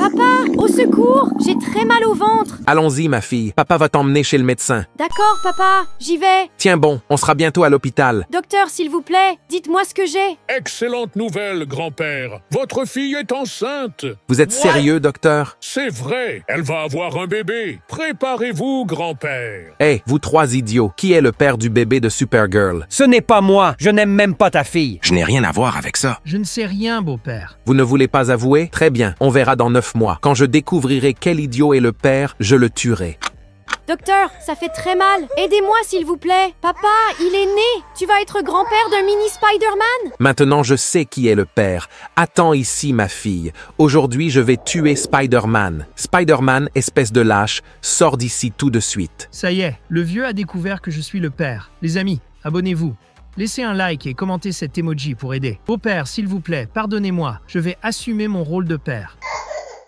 Papa, au secours! J'ai très mal au ventre! Allons-y, ma fille. Papa va t'emmener chez le médecin. D'accord, papa, j'y vais. Tiens bon, on sera bientôt à l'hôpital. Docteur, s'il vous plaît, dites-moi ce que j'ai. Excellente nouvelle, grand-père. Votre fille est enceinte. Vous êtes sérieux, docteur? C'est vrai, elle va avoir un bébé. Préparez-vous, grand-père. Hé, vous trois idiots, qui est le père du bébé de Supergirl? Ce n'est pas moi. Je n'aime même pas ta fille. Je n'ai rien à voir avec ça. Je ne sais rien, beau-père. Vous ne voulez pas avouer? Très bien, on verra dans 9 mois. Quand je découvrirai quel idiot est le père, je le tuerai. Docteur, ça fait très mal. Aidez-moi, s'il vous plaît. Papa, il est né. Tu vas être grand-père d'un mini Spider-Man? Maintenant, je sais qui est le père. Attends ici, ma fille. Aujourd'hui, je vais tuer Spider-Man. Spider-Man, espèce de lâche, sors d'ici tout de suite. Ça y est, le vieux a découvert que je suis le père. Les amis, abonnez-vous. Laissez un like et commentez cet emoji pour aider. Beau-père, s'il vous plaît, pardonnez-moi. Je vais assumer mon rôle de père.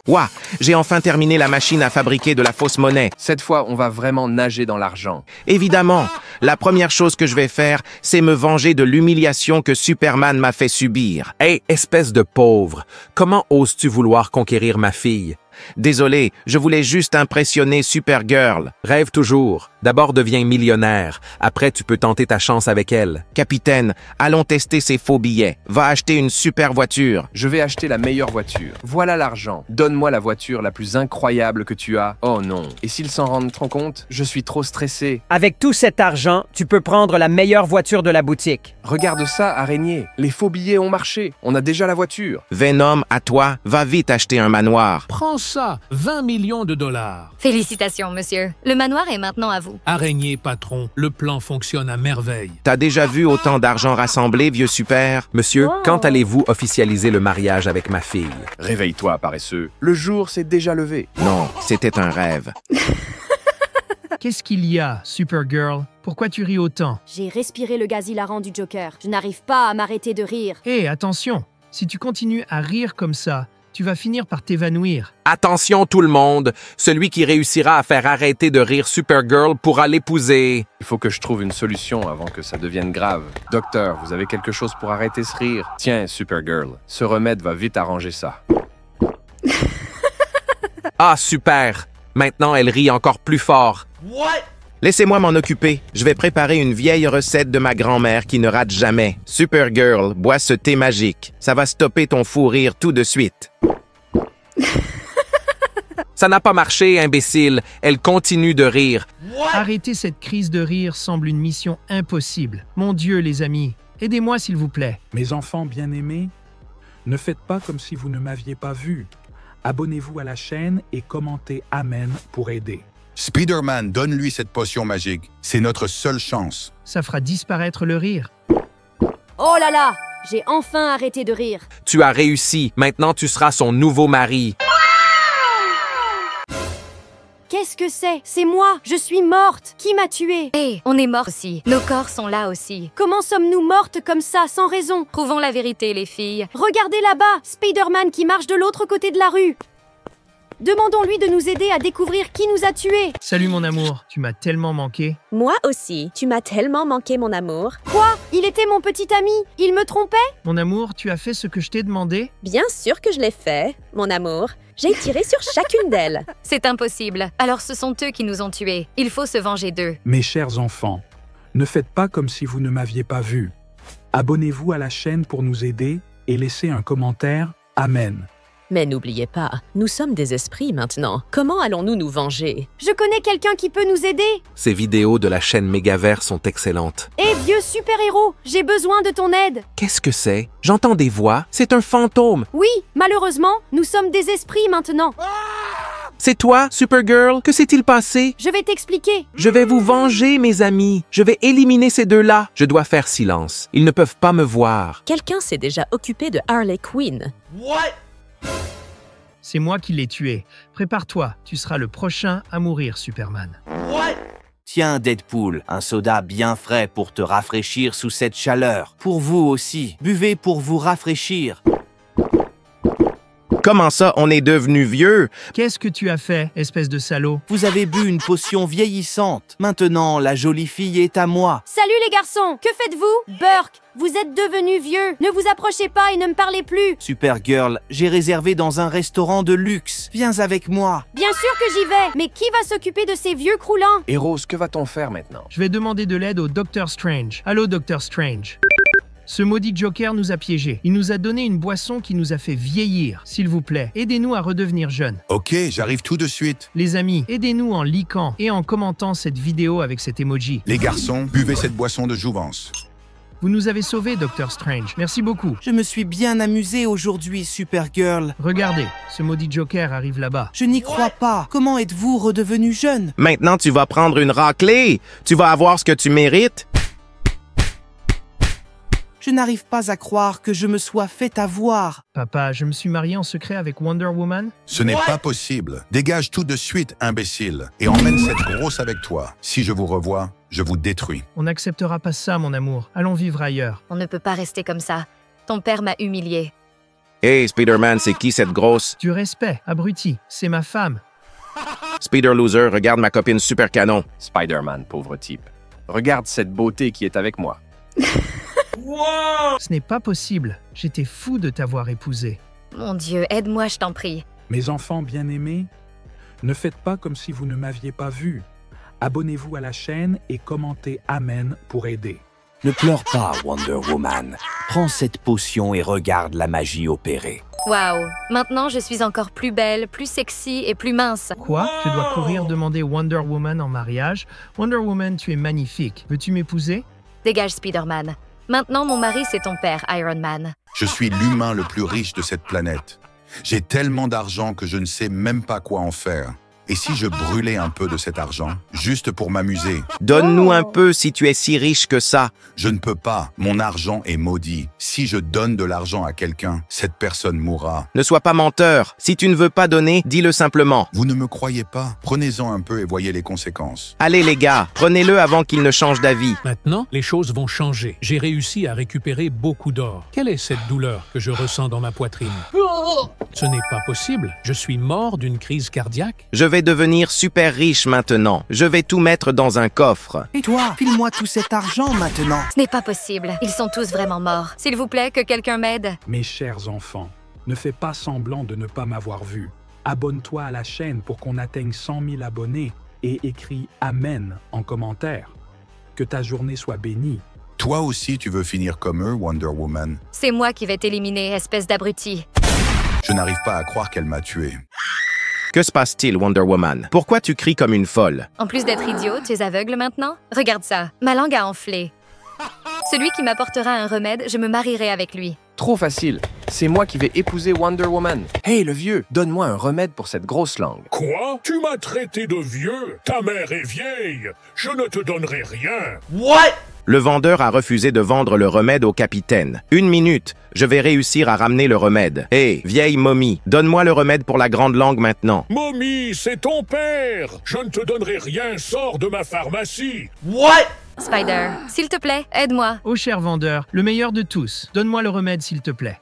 Ouah, j'ai enfin terminé la machine à fabriquer de la fausse monnaie. Cette fois, on va vraiment nager dans l'argent. Évidemment, la première chose que je vais faire, c'est me venger de l'humiliation que Superman m'a fait subir. Hé, espèce de pauvre, comment oses-tu vouloir conquérir ma fille? Désolé, je voulais juste impressionner Supergirl. Rêve toujours. D'abord deviens millionnaire. Après, tu peux tenter ta chance avec elle. Capitaine, allons tester ces faux billets. Va acheter une super voiture. Je vais acheter la meilleure voiture. Voilà l'argent. Donne-moi la voiture la plus incroyable que tu as. Oh non. Et s'ils s'en rendent compte, je suis trop stressé. Avec tout cet argent, tu peux prendre la meilleure voiture de la boutique. Regarde ça, araignée. Les faux billets ont marché. On a déjà la voiture. Venom, à toi, va vite acheter un manoir. Prends ça, 20 millions de dollars. Félicitations, monsieur. Le manoir est maintenant à vous. Araignée, patron, le plan fonctionne à merveille. T'as déjà vu autant d'argent rassemblé, vieux super? Monsieur, quand allez-vous officialiser le mariage avec ma fille? Réveille-toi, paresseux. Le jour s'est déjà levé. Non, c'était un rêve. Qu'est-ce qu'il y a, Supergirl? Pourquoi tu ris autant? J'ai respiré le gaz hilarant du Joker. Je n'arrive pas à m'arrêter de rire. Hé, attention! Si tu continues à rire comme ça, tu vas finir par t'évanouir. Attention tout le monde, celui qui réussira à faire arrêter de rire Supergirl pourra l'épouser. Il faut que je trouve une solution avant que ça devienne grave. Docteur, vous avez quelque chose pour arrêter ce rire? Tiens, Supergirl, ce remède va vite arranger ça. Ah, super! Maintenant, elle rit encore plus fort. Laissez-moi m'en occuper. Je vais préparer une vieille recette de ma grand-mère qui ne rate jamais. Supergirl, bois ce thé magique. Ça va stopper ton fou rire tout de suite. Ça n'a pas marché, imbécile. Elle continue de rire. Arrêter cette crise de rire semble une mission impossible. Mon Dieu, les amis, aidez-moi s'il vous plaît. Mes enfants bien-aimés, ne faites pas comme si vous ne m'aviez pas vu. Abonnez-vous à la chaîne et commentez Amen pour aider. Spider-Man, donne-lui cette potion magique. C'est notre seule chance. Ça fera disparaître le rire. Oh là là! J'ai enfin arrêté de rire. Tu as réussi. Maintenant, tu seras son nouveau mari. Qu'est-ce que c'est? C'est moi! Je suis morte! Qui m'a tuée? Hé, on est morts aussi. Nos corps sont là aussi. Comment sommes-nous mortes comme ça, sans raison? Prouvons la vérité, les filles. Regardez là-bas! Spider-Man qui marche de l'autre côté de la rue! Demandons-lui de nous aider à découvrir qui nous a tués! Salut mon amour, tu m'as tellement manqué. Moi aussi, tu m'as tellement manqué, mon amour. Quoi? Il était mon petit ami! Il me trompait? Mon amour, tu as fait ce que je t'ai demandé? Bien sûr que je l'ai fait, mon amour. J'ai tiré sur chacune d'elles. C'est impossible. Alors ce sont eux qui nous ont tués. Il faut se venger d'eux. Mes chers enfants, ne faites pas comme si vous ne m'aviez pas vu. Abonnez-vous à la chaîne pour nous aider et laissez un commentaire. Amen. Mais n'oubliez pas, nous sommes des esprits maintenant. Comment allons-nous nous venger? Je connais quelqu'un qui peut nous aider! Ces vidéos de la chaîne Mégaverse sont excellentes. Hé, vieux super-héros, j'ai besoin de ton aide! Qu'est-ce que c'est? J'entends des voix. C'est un fantôme. Oui, malheureusement, nous sommes des esprits maintenant. C'est toi, Supergirl? Que s'est-il passé? Je vais t'expliquer. Je vais vous venger, mes amis. Je vais éliminer ces deux-là. Je dois faire silence. Ils ne peuvent pas me voir. Quelqu'un s'est déjà occupé de Harley Quinn. C'est moi qui l'ai tué. Prépare-toi, tu seras le prochain à mourir, Superman. Tiens, Deadpool, un soda bien frais pour te rafraîchir sous cette chaleur. Pour vous aussi, buvez pour vous rafraîchir. Comment ça, on est devenu vieux? Qu'est-ce que tu as fait, espèce de salaud? Vous avez bu une potion vieillissante. Maintenant, la jolie fille est à moi. Salut les garçons, que faites-vous? Burke, vous êtes devenu vieux. Ne vous approchez pas et ne me parlez plus. Supergirl, j'ai réservé dans un restaurant de luxe. Viens avec moi. Bien sûr que j'y vais, mais qui va s'occuper de ces vieux croulants? Et Rose, que va-t-on faire maintenant? Je vais demander de l'aide au Docteur Strange. Allô, Docteur Strange. Ce maudit Joker nous a piégés. Il nous a donné une boisson qui nous a fait vieillir. S'il vous plaît, aidez-nous à redevenir jeunes. Ok, j'arrive tout de suite. Les amis, aidez-nous en likant et en commentant cette vidéo avec cet emoji. Les garçons, buvez cette boisson de jouvence. Vous nous avez sauvés, Docteur Strange. Merci beaucoup. Je me suis bien amusé aujourd'hui, Supergirl. Regardez, ce maudit Joker arrive là-bas. Je n'y crois pas. Comment êtes-vous redevenu jeune? Maintenant, tu vas prendre une raclée. Tu vas avoir ce que tu mérites. Je n'arrive pas à croire que je me sois fait avoir. Papa, je me suis marié en secret avec Wonder Woman. Ce n'est pas possible. Dégage tout de suite, imbécile, et emmène cette grosse avec toi. Si je vous revois, je vous détruis. On n'acceptera pas ça, mon amour. Allons vivre ailleurs. On ne peut pas rester comme ça. Ton père m'a humilié. Hey, Spider-Man, c'est qui cette grosse? Du respect, abruti. C'est ma femme. Spider-Loser, regarde ma copine super canon. Spider-Man, pauvre type. Regarde cette beauté qui est avec moi. Ce n'est pas possible. J'étais fou de t'avoir épousé. Mon Dieu, aide-moi, je t'en prie. Mes enfants bien-aimés, ne faites pas comme si vous ne m'aviez pas vu. Abonnez-vous à la chaîne et commentez Amen pour aider. Ne pleure pas, Wonder Woman. Prends cette potion et regarde la magie opérer. Waouh, maintenant je suis encore plus belle, plus sexy et plus mince. Quoi? Je dois courir demander Wonder Woman en mariage? Wonder Woman, tu es magnifique. Veux-tu m'épouser? Dégage, Spider-Man. Maintenant, mon mari, c'est ton père, Iron Man. Je suis l'humain le plus riche de cette planète. J'ai tellement d'argent que je ne sais même pas quoi en faire. Et si je brûlais un peu de cet argent, juste pour m'amuser? Donne-nous un peu si tu es si riche que ça. Je ne peux pas. Mon argent est maudit. Si je donne de l'argent à quelqu'un, cette personne mourra. Ne sois pas menteur. Si tu ne veux pas donner, dis-le simplement. Vous ne me croyez pas? Prenez-en un peu et voyez les conséquences. Allez les gars, prenez-le avant qu'il ne change d'avis. Maintenant, les choses vont changer. J'ai réussi à récupérer beaucoup d'or. Quelle est cette douleur que je ressens dans ma poitrine? Ce n'est pas possible. Je suis mort d'une crise cardiaque. Je vais devenir super riche maintenant. Je vais tout mettre dans un coffre. Et toi, file-moi tout cet argent maintenant. Ce n'est pas possible. Ils sont tous vraiment morts. S'il vous plaît, que quelqu'un m'aide. Mes chers enfants, ne fais pas semblant de ne pas m'avoir vu. Abonne-toi à la chaîne pour qu'on atteigne 100 000 abonnés et écris Amen en commentaire. Que ta journée soit bénie. Toi aussi, tu veux finir comme eux, Wonder Woman? C'est moi qui vais t'éliminer, espèce d'abruti. Je n'arrive pas à croire qu'elle m'a tué. Que se passe-t-il, Wonder Woman? Pourquoi tu cries comme une folle? En plus d'être idiot, tu es aveugle maintenant? Regarde ça, ma langue a enflé. Celui qui m'apportera un remède, je me marierai avec lui. Trop facile. C'est moi qui vais épouser Wonder Woman. Hey, le vieux, donne-moi un remède pour cette grosse langue. Quoi? Tu m'as traité de vieux? Ta mère est vieille. Je ne te donnerai rien. Le vendeur a refusé de vendre le remède au capitaine. 1 minute, je vais réussir à ramener le remède. Hé, vieille momie, donne-moi le remède pour la grande langue maintenant. Momie, c'est ton père. Je ne te donnerai rien, sors de ma pharmacie. Spider, s'il te plaît, aide-moi. Oh cher vendeur, le meilleur de tous, donne-moi le remède s'il te plaît.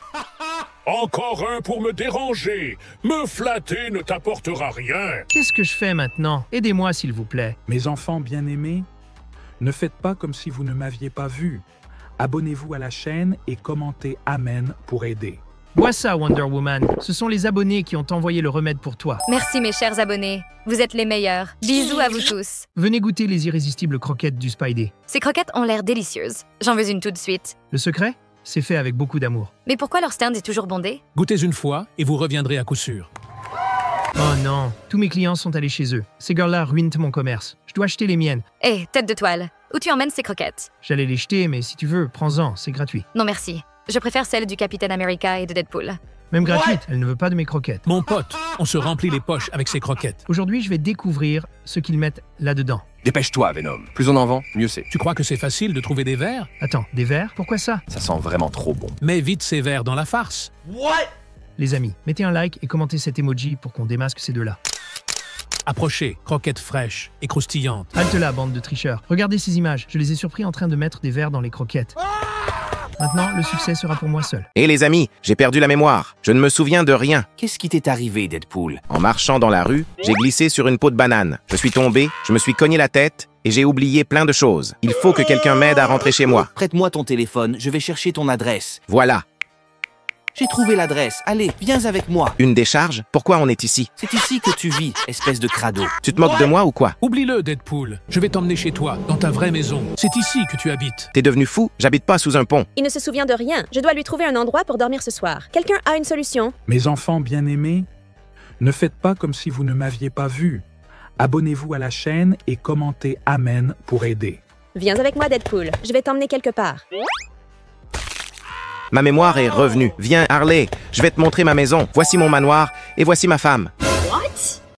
Encore un pour me déranger. Me flatter ne t'apportera rien. Qu'est-ce que je fais maintenant? Aidez-moi s'il vous plaît. Mes enfants bien-aimés, ne faites pas comme si vous ne m'aviez pas vu. Abonnez-vous à la chaîne et commentez Amen pour aider. Bois ça, Wonder Woman. Ce sont les abonnés qui ont envoyé le remède pour toi. Merci mes chers abonnés. Vous êtes les meilleurs. Bisous à vous tous. Venez goûter les irrésistibles croquettes du Spidey. Ces croquettes ont l'air délicieuses. J'en veux une tout de suite. Le secret? C'est fait avec beaucoup d'amour. Mais pourquoi leur stand est toujours bondé? Goûtez une fois et vous reviendrez à coup sûr. Oh non, tous mes clients sont allés chez eux. Ces girls-là ruinent mon commerce. Je dois acheter les miennes. Hé, tête de toile, où tu emmènes ces croquettes? J'allais les jeter, mais si tu veux, prends-en, c'est gratuit. Non merci. Je préfère celles du Capitaine America et de Deadpool. Même gratuite, elle ne veut pas de mes croquettes. Mon pote, on se remplit les poches avec ces croquettes. Aujourd'hui, je vais découvrir ce qu'ils mettent là-dedans. Dépêche-toi, Venom. Plus on en vend, mieux c'est. Tu crois que c'est facile de trouver des verres? Attends, des verres? Pourquoi ça? Ça sent vraiment trop bon. Mets vite ces verres dans la farce. Les amis, mettez un like et commentez cet emoji pour qu'on démasque ces deux-là. Approchez, croquettes fraîches et croustillantes. Halte là, bande de tricheurs. Regardez ces images, je les ai surpris en train de mettre des verres dans les croquettes. Maintenant, le succès sera pour moi seul. Et les amis, j'ai perdu la mémoire. Je ne me souviens de rien. Qu'est-ce qui t'est arrivé, Deadpool? En marchant dans la rue, j'ai glissé sur une peau de banane. Je suis tombé, je me suis cogné la tête et j'ai oublié plein de choses. Il faut que quelqu'un m'aide à rentrer chez moi. Prête-moi ton téléphone, je vais chercher ton adresse. Voilà. J'ai trouvé l'adresse. Allez, viens avec moi. Une décharge? Pourquoi on est ici? C'est ici que tu vis, espèce de crado. Tu te moques de moi ou quoi? Oublie-le, Deadpool. Je vais t'emmener chez toi, dans ta vraie maison. C'est ici que tu habites. T'es devenu fou? J'habite pas sous un pont. Il ne se souvient de rien. Je dois lui trouver un endroit pour dormir ce soir. Quelqu'un a une solution? Mes enfants bien-aimés, ne faites pas comme si vous ne m'aviez pas vu. Abonnez-vous à la chaîne et commentez Amen pour aider. Viens avec moi, Deadpool. Je vais t'emmener quelque part. Ma mémoire est revenue. Viens, Harley, je vais te montrer ma maison. Voici mon manoir et voici ma femme.